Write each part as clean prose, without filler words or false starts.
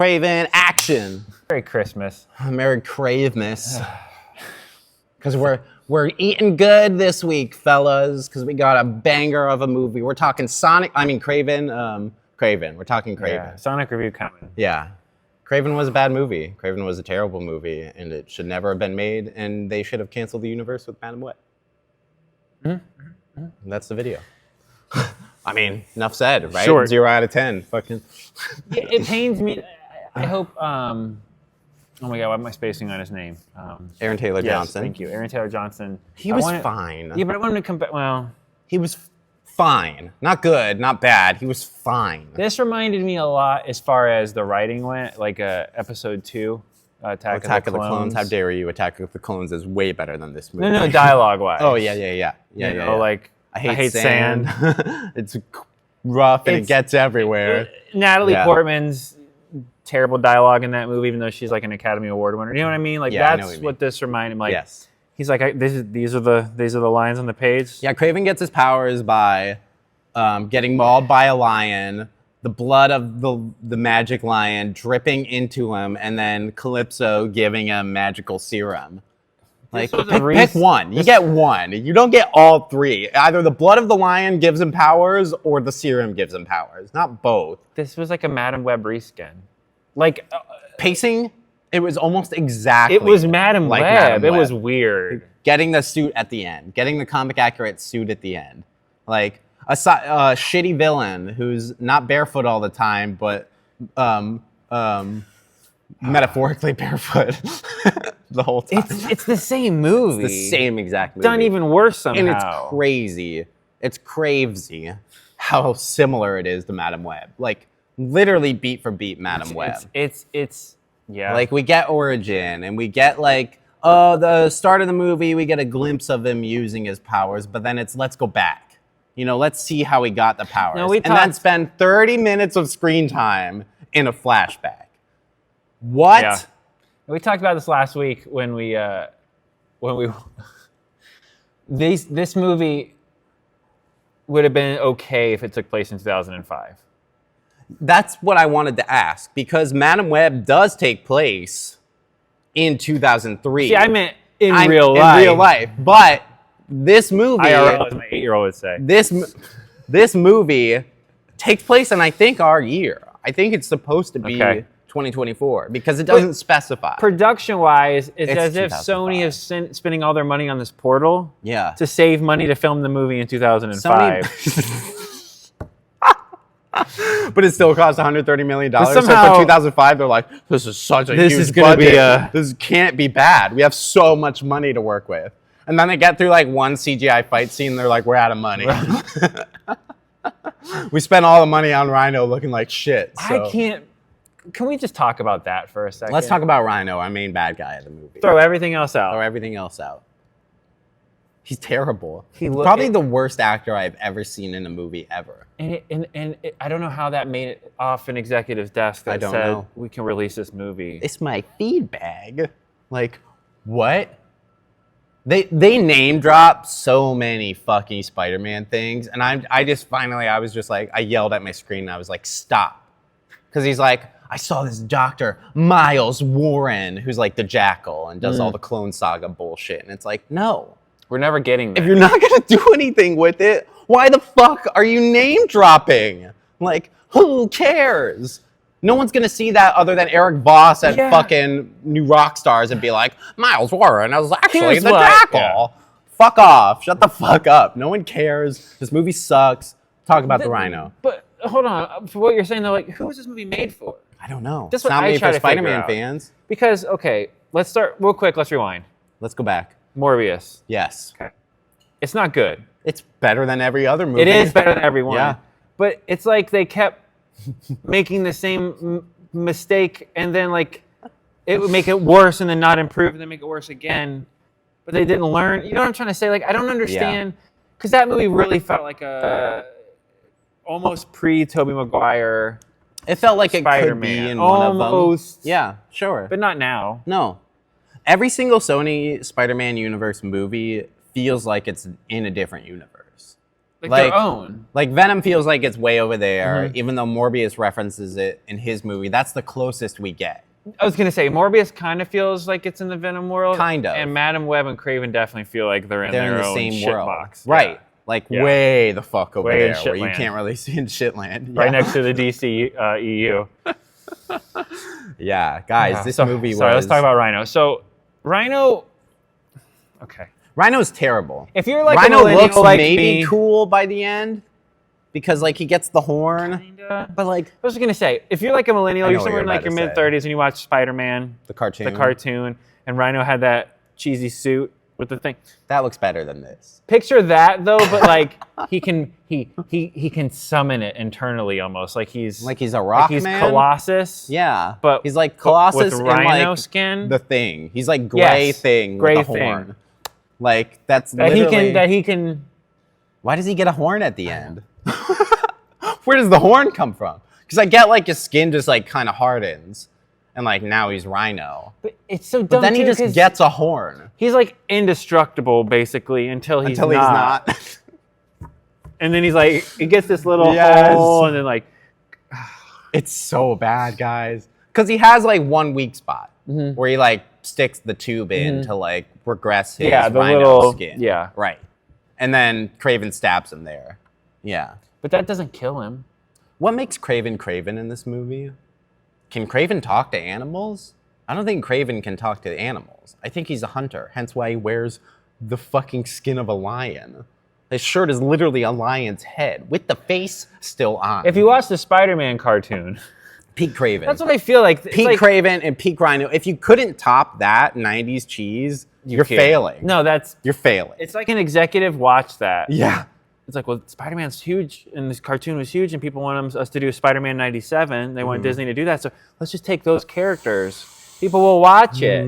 Kraven, action. Merry Christmas. Merry Kravenmas. Because we're eating good this week, fellas. Because we got a banger of a movie. We're talking Kraven. Kraven. We're talking Kraven. Yeah, Sonic review coming. Yeah. Kraven was a bad movie. Kraven was a terrible movie, and it should never have been made. And they should have canceled the universe with Madam Web. That's the video. I mean, enough said, right? Short. 0 out of 10. Fucking. It pains me. I hope. Oh my God, why am I spacing on his name? Aaron Taylor Johnson. Thank you, Aaron Taylor Johnson. He was fine. Yeah, but I want him to come back. Well, he was fine. Not good, not bad. He was fine. this reminded me a lot as far as the writing went, like episode 2, Attack of the Clones. How dare you? Attack of the Clones is way better than this movie. No, dialogue-wise. Oh, yeah. Like, I hate sand. It's rough and it gets everywhere. Natalie Portman's terrible dialogue in that movie, even though she's like an Academy Award winner. You know what I mean? Like that's what this reminded me. Like, yes. He's like, these are the lines on the page. Yeah, Kraven gets his powers by getting mauled by a lion, the blood of the magic lion dripping into him, and then Calypso giving him magical serum. Like, pick one. You get one. You don't get all three. Either the blood of the lion gives him powers or the serum gives him powers. Not both. This was like a Madam Web reskin. Like, pacing, it was almost exactly. It was Madam like Web. Madam Web. It was weird. Getting the suit at the end. Getting the comic accurate suit at the end. Like, a shitty villain who's not barefoot all the time, but metaphorically barefoot the whole time. It's the same movie. It's the same exact movie. Done even worse somehow. And it's crazy. It's crazy how similar it is to Madam Web. Like, literally beat for beat Madam Web. It's yeah. Like, we get origin, and we get, like, the start of the movie, we get a glimpse of him using his powers, but then it's, let's go back. You know, let's see how he got the powers. No, and then spend 30 minutes of screen time in a flashback. What? Yeah. We talked about this last week when we this movie would have been okay if it took place in 2005. That's what I wanted to ask, because Madam Web does take place in 2003. See, I meant in real life. In real life. But this movie... IRL, as my 8-year-old would say. This movie takes place in, I think, our year. I think it's supposed to be 2024, because it doesn't specify. Production-wise, it's as if Sony is spending all their money on this portal to save money to film the movie in 2005. But it still costs $130 million. Somehow, so for 2005, they're like, this is such a huge budget. This can't be bad. We have so much money to work with. And then they get through like one CGI fight scene, and they're like, we're out of money. We spent all the money on Rhino looking like shit. So. I can't... Can we just talk about that for a second? Let's talk about Rhino, our main bad guy of the movie. Throw everything else out. Throw everything else out. He's terrible. He's probably the worst actor I've ever seen in a movie ever. And I don't know how that made it off an executive's desk that said, we can release this movie. It's my feed bag. Like, what? They name drop so many fucking Spider-Man things, and I was just like, I yelled at my screen, and I was like, stop. Because he's like, I saw this doctor, Miles Warren, who's like the Jackal and does all the Clone Saga bullshit. And it's like, no. We're never getting there. If you're not going to do anything with it, why the fuck are you name dropping? Like, who cares? No one's going to see that other than Eric Voss at fucking New Rockstars and be like, Miles Warren, I was actually the Jackal. Yeah. Fuck off. Shut the fuck up. No one cares. This movie sucks. Talk about the Rhino. But hold on. For what you're saying, though, like, who is this movie made for? I don't know. That's what I try to Spider-Man fans. Because, okay, let's start real quick. Let's rewind. Let's go back. Morbius. Yes. Okay. It's not good. It's better than every other movie. It is better than every one. Yeah. But it's like they kept making the same mistake, and then like it would make it worse, and then not improve, and then make it worse again. But they didn't learn. You know what I'm trying to say? Like, I don't understand, because that movie really felt like a almost pre-Tobey Maguire. It felt like Spider-Man. It could be in one of them. Almost. Yeah, sure. But not now. No. Every single Sony Spider-Man universe movie feels like it's in a different universe. like their own. Like Venom feels like it's way over there, even though Morbius references it in his movie. That's the closest we get. I was gonna say Morbius kind of feels like it's in the Venom world, Kind of. and Madam Web and Kraven definitely feel like they're in their the own same shit world, box. right? Yeah. Like way the fuck over Way in there, where you shitland. can't really see in shitland. Right next to the DC EU. Yeah, guys, this movie was. Sorry, let's talk about Rhino. So, Rhino. Okay. Rhino's terrible. If you're like Rhino a millennial looks like maybe me, cool by the end because like he gets the horn, kinda. but like I was gonna say, if you're like a millennial, I know you're what somewhere in you're like your about to mid-30s and you watch Spider-Man, the cartoon, and Rhino had that cheesy suit with the thing. that looks better than this. Picture that though, but like he can summon it internally almost, like he's a rock he's man. Colossus. Yeah, but he's like Colossus with in Rhino like skin. the Thing. He's like gray Yes, thing gray with a thing. horn. Like that's that literally. he can. Why does he get a horn at the end? Where does the horn come from? Because I get like his skin just like kind of hardens, and like now he's Rhino. But it's so dumb. But then he too, just 'cause gets a horn he's like indestructible basically until he's not. And then he's like, he gets this little Yes. hole, and then like, It's so bad, guys. Because he has like one weak spot where he like sticks the tube in to like regress his the Rhino little skin. yeah. Right. And then Kraven stabs him there. Yeah. But that doesn't kill him. What makes Kraven Kraven in this movie? Can Kraven talk to animals? I don't think Kraven can talk to animals. I think he's a hunter, hence why he wears the fucking skin of a lion. His shirt is literally a lion's head with the face still on. If you watch the Spider-Man cartoon, Peak Kraven. that's what I feel like. It's Peak like, Kraven and Peak Rhino. If you couldn't top that 90s cheese, you're can't. failing. No, You're failing. it's like an executive watch that. Yeah. It's like, well, Spider-Man's huge, and this cartoon was huge, and people want us to do Spider-Man 97. They want Disney to do that, so let's just take those characters. People will watch it.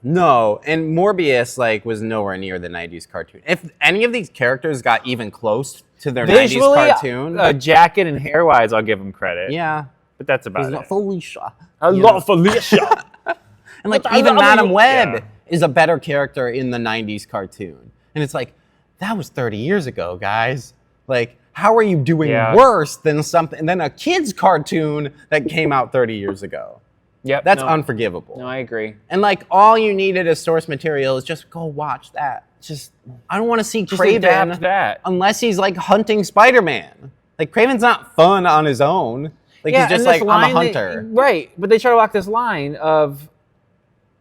No, and Morbius like was nowhere near the 90s cartoon. If any of these characters got even close to their Visually, 90s cartoon, jacket and hair-wise, I'll give them credit. yeah. But that's about He's it. not Felicia. I love Felicia. And like But I even love Madam you. Web Yeah. is a better character in the 90s cartoon. And it's like, that was 30 years ago, guys. Like, how are you doing Yeah. worse than a kid's cartoon that came out 30 years ago? Yep, That's no, unforgivable. No, I agree. And like all you needed as source material is just go watch that. Just I don't want to see adapt Kraven that. unless he's like hunting Spider-Man. Like Kraven's not fun on his own. Like Yeah, he's just and like this I'm a line hunter. right, but they try to walk this line of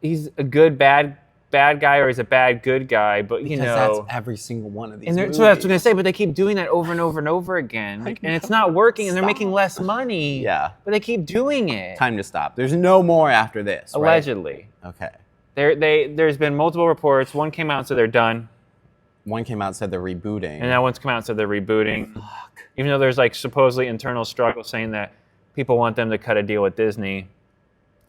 he's a good bad guy or he's a bad good guy, but you Because know, that's every single one of these. and movies. so that's what I'm gonna say. But they keep doing that over and over and over again, like, and it's not working, and they're making less money. Yeah. but they keep doing it. Time to stop. There's no more after this. Right? Allegedly, Okay. there's been multiple reports. One came out and said they're done, One came out and said they're rebooting. and now one's come out and said they're rebooting. Even though there's like supposedly internal struggle saying that people want them to cut a deal with Disney,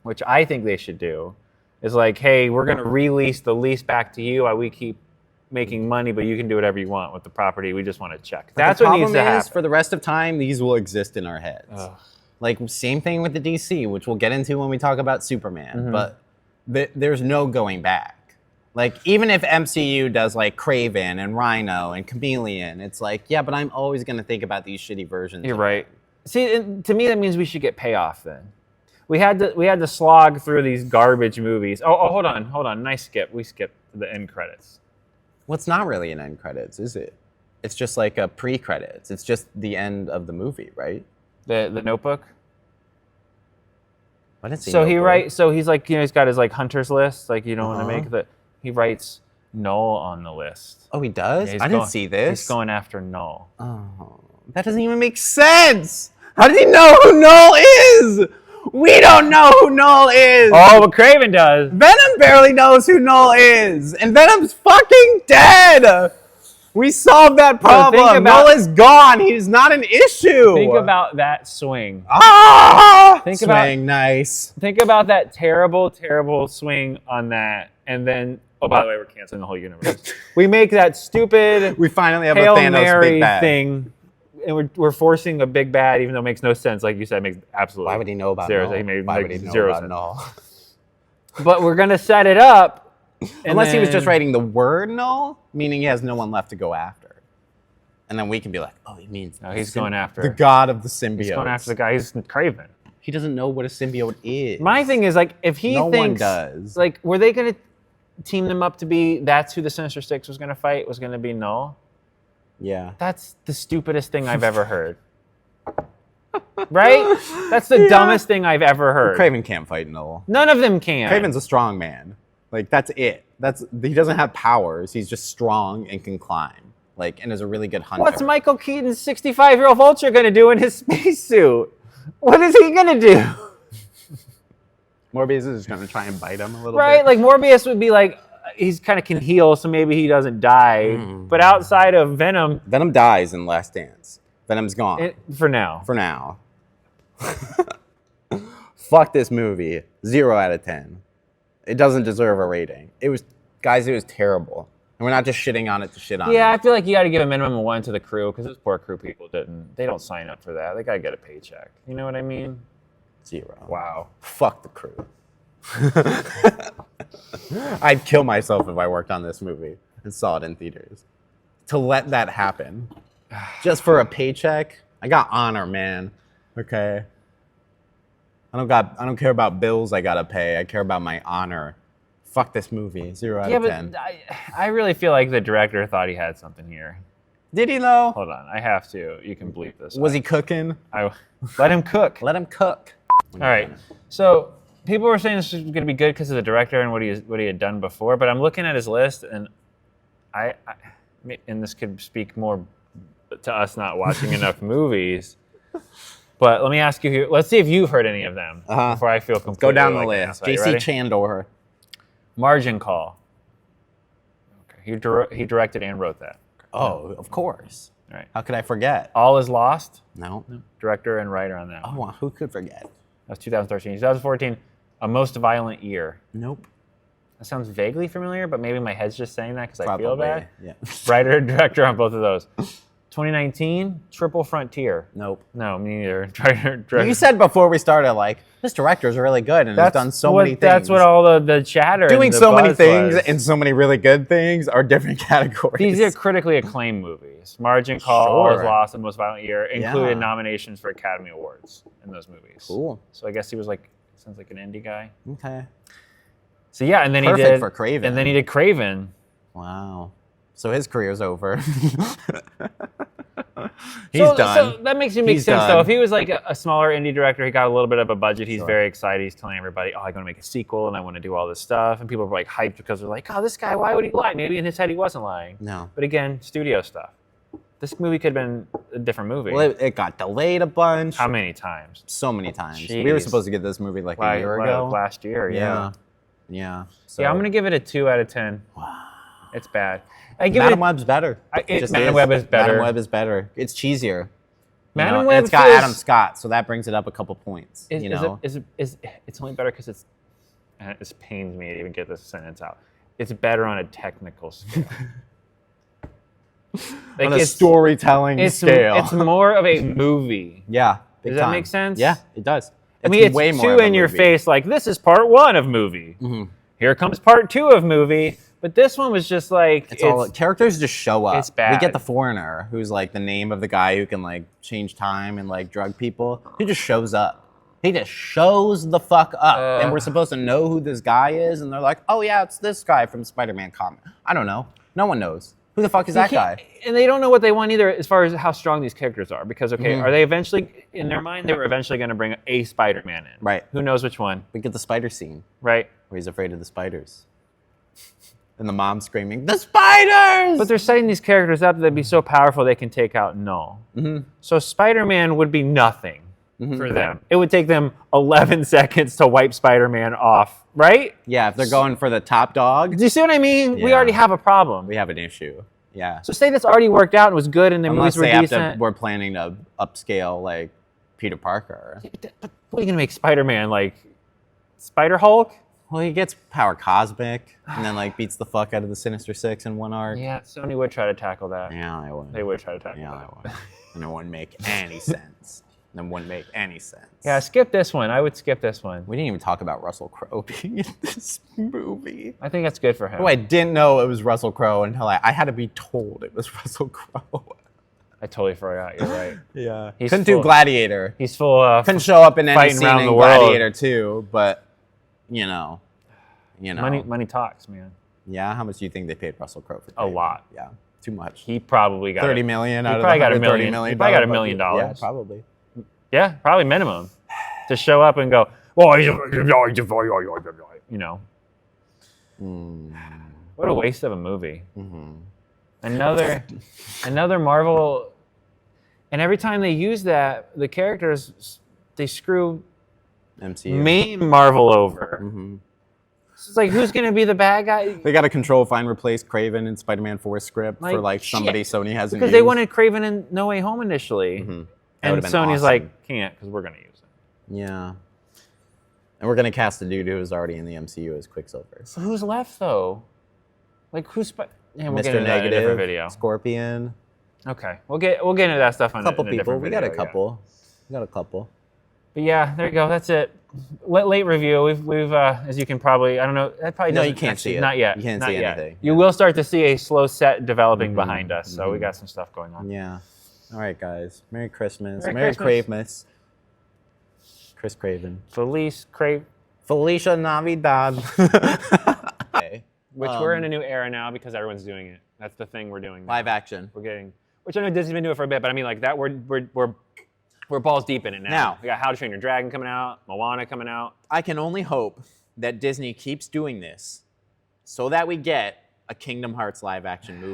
which I think they should do. Is like, hey, we're going to release the lease back to you while we keep making money, but you can do whatever you want with the property. We just want to check. That's what needs to happen. For the rest of time, these will exist in our heads. Ugh. Like same thing with the DC, which we'll get into when we talk about Superman. Mm-hmm. But there's no going back. Like even if MCU does like Kraven and Rhino and Chameleon, it's like yeah, but I'm always gonna think about these shitty versions. You're of right. See, to me, that means we should get payoff then. We had to slog through these garbage movies. Oh, hold on. Nice skip. We skipped to the end credits. Well, it's not really an end credits, is it? It's just like a pre-credits. It's just the end of the movie, right? The Notebook. I didn't see So he Notebook. writes. So he's like, he's got his like hunter's list. Like you don't want to Uh-huh. make the. He writes Null on the list. Oh, he does? Yeah, he's I didn't going- see this. He's going after Null. Oh, that doesn't even make sense. How does he know who Null is? We don't know who Null is. Oh, but Kraven does. Venom barely knows who Null is, and Venom's fucking dead. We solved that problem. Null is gone. He's not an issue. Think about that swing. Think about- swing, nice. Think about that terrible, terrible swing on that, and then. Oh, by the way, we're canceling the whole universe. We make that stupid We finally have Hail a Thanos Mary big bad. thing, and we're forcing a big bad, even though it makes no sense. Like you said, it makes absolutely. Why would he know about zero Null? sense. He made Why like would he know zero about sense. Null? But we're gonna set it up. Unless he was just right. writing the word Null, meaning he has no one left to go after. And then we can be like, oh, he means No, he's going after the god of the symbiote. He's going after the guy. He's Kraven. He doesn't know what a symbiote is. My thing is like, if he No one thinks, does. like, were they gonna team them up to be? That's who the Sinister Six was gonna fight. Was gonna be Null. Yeah. That's the stupidest thing I've ever heard. Right? That's the dumbest thing I've ever heard. Kraven can't fight Null. None of them can. Kraven's a strong man. Like, that's it. He doesn't have powers. He's just strong and can climb. Like, and is a really good hunter. What's Michael Keaton's 65-year-old Vulture gonna do in his spacesuit? What is he gonna do? Morbius is going to try and bite him a little bit. Right? Like Morbius would be like, he's kind of can heal, so maybe he doesn't die. But outside of Venom, Venom dies in Last Dance. Venom's gone. for now. For now. Fuck this movie. 0 out of 10. It doesn't deserve a rating. It was terrible. And we're not just shitting on it to shit on it. Yeah, I feel like you got to give a minimum of 1 to the crew because those poor crew people they don't sign up for that. They got to get a paycheck. You know what I mean? 0. Wow. Fuck the crew. I'd kill myself if I worked on this movie and saw it in theaters. To let that happen. Just for a paycheck? I got honor, man. Okay? I don't care about bills I gotta pay. I care about my honor. Fuck this movie. 0 out of 10. But I really feel like the director thought he had something here. Did he though? Hold on, I have to. You can bleep this. Was he cooking? Let him cook. Let him cook. All right. So people were saying this was going to be good because of the director and what he had done before. But I'm looking at his list, and and this could speak more to us not watching enough movies. But let me ask you here. Let's see if you've heard any of them before I feel completely. Go down the like list. an JC asshole. Chandor. Margin Call. Okay. He directed and wrote that. Oh, of course. All right. How could I forget? All Is Lost. No. Director and writer on that one. Oh, who could forget? That's 2013. 2014, A Most Violent Year. Nope. That sounds vaguely familiar, but maybe my head's just saying that because I feel Probably, bad. yeah. Writer and director on both of those. 2019, Triple Frontier. Nope. No, me neither. Director. You said before we started, like, this director's really good and has done so many things. That's what all the chatter Doing and the so many buzz things was. and so many really good things are different categories. These are critically acclaimed movies. Margin Call, All Is Sure. Lost, and Most Violent Year included Yeah. nominations for Academy Awards in those movies. Cool. So I guess he was like, sounds like an indie guy. Okay. So yeah, and then Perfect he did for Kraven. And then he did Kraven. Wow. So his career's over. He's So done. that makes you make He's sense, done. though. If he was like a smaller indie director, he got a little bit of a budget. He's Sure. very excited. He's telling everybody, "Oh, I'm going to make a sequel, and I want to do all this stuff." And people are like hyped because they're like, "Oh, this guy, why would he lie?" Maybe in his head he wasn't lying. No. But again, studio stuff. This movie could have been a different movie. Well, it got delayed a bunch. How many times? So many times. We were Jeez. supposed to get this movie like a year ago. Last year, yeah. Yeah. So, Yeah, I'm going to give it a 2 out of 10. Wow. It's bad. I give Madam it. Web's better. Madam Web is better. Madam Web is better. It's cheesier. Madam and Web it's got feels- Adam Scott, so that brings it up a couple points. Is it's only better because it's. And this pains me to even get this sentence out. It's better on a technical scale. Like on a storytelling scale. It's more of a movie. Yeah. Big Does that time. make sense? Yeah, it does. I mean, it's way more too of a in your movie. face, like, this is part 1 of movie. Mm-hmm. Here comes part 2 of movie. But this one was just like... It's all characters just show up. It's bad. We get the foreigner, who's like the name of the guy who can like change time and like drug people. He just shows up. He just shows the fuck up, and we're supposed to know who this guy is. And they're like, "Oh yeah, it's this guy from Spider-Man comic." I don't know. No one knows who the fuck is that guy. And they don't know what they want either as far as how strong these characters are. Because, okay, Mm-hmm. are they eventually... In their mind, they were eventually going to bring a Spider-Man in. Right. Who knows which one, We get the spider scene right? where he's afraid of the spiders, and the mom screaming, "The spiders!" But they're setting these characters up that they'd be so powerful they can take out Null. Mm-hmm. So Spider-Man would be nothing for them. It would take them 11 seconds to wipe Spider-Man off, right? Yeah, if they're going for the top dog, Do you see what I mean? We Yeah. already have a problem. we have an issue. Yeah. So say this already worked out and was good and the Unless movies were they have decent. to, we're planning to upscale like Peter Parker. But what are you going to make Spider-Man, like Spider-Hulk? Well, he gets power cosmic, and then like beats the fuck out of the Sinister Six in one arc. Yeah, Sony would try to tackle that. Yeah, I would. They would try to tackle Yeah, that. I would. And it wouldn't make any sense. It wouldn't make any sense. Yeah, skip this one. I would skip this one. We didn't even talk about Russell Crowe being in this movie. I think that's good for him. Oh, I didn't know it was Russell Crowe until I had to be told it was Russell Crowe. I totally forgot. You're right. Yeah. He's Couldn't do full- Gladiator. He's full of Couldn't show up in any fighting scene around in the world. Gladiator 2, but you know. money talks, man. Yeah, how much do you think they paid Russell Crowe for A Kraven? lot. Yeah, too much. He probably got 30 million He out of probably the got $1 $130 million. million He probably got $1 budget. million. Yeah, probably. Yeah, probably minimum to show up and go. Well, you know. What a waste of a movie. Another Marvel. And every time they use that, the characters, they screw MCU. main Marvel over. It's like, who's going to be the bad guy? They got to control, find, replace Kraven in Spider-Man 4 script for like somebody Sony hasn't Because used. they wanted Kraven in No Way Home initially. That And would've been Sony's awesome. like, can't, because we're going to use it. Yeah. And we're going to cast a dude who's already in the MCU as Quicksilver. So who's left, though? Like, who's... Yeah, we'll get Mr. into that in a different Negative, video. Scorpion. Okay, we'll get into that stuff on A couple in a people. different We video. got a couple. We got a couple. But yeah, there you go. That's it. Late review. We've as you can probably, I don't know. That probably No, doesn't you can't actually- see it. Not yet. You can't not see yet. anything. You will start to see a slow set developing behind us. So we got some stuff going on. Yeah. All right, guys. Merry Christmas. Merry Christmas. Chris Craven. Felice Crave, Felicia Navidad. Okay. which we're in a new era now because everyone's doing it. That's the thing we're doing. Now. Live action. We're getting, which I know Disney's been doing it for a bit, but I mean like that we're balls deep in it now. Now. We got How to Train Your Dragon coming out, Moana coming out. I can only hope that Disney keeps doing this so that we get a Kingdom Hearts live action movie.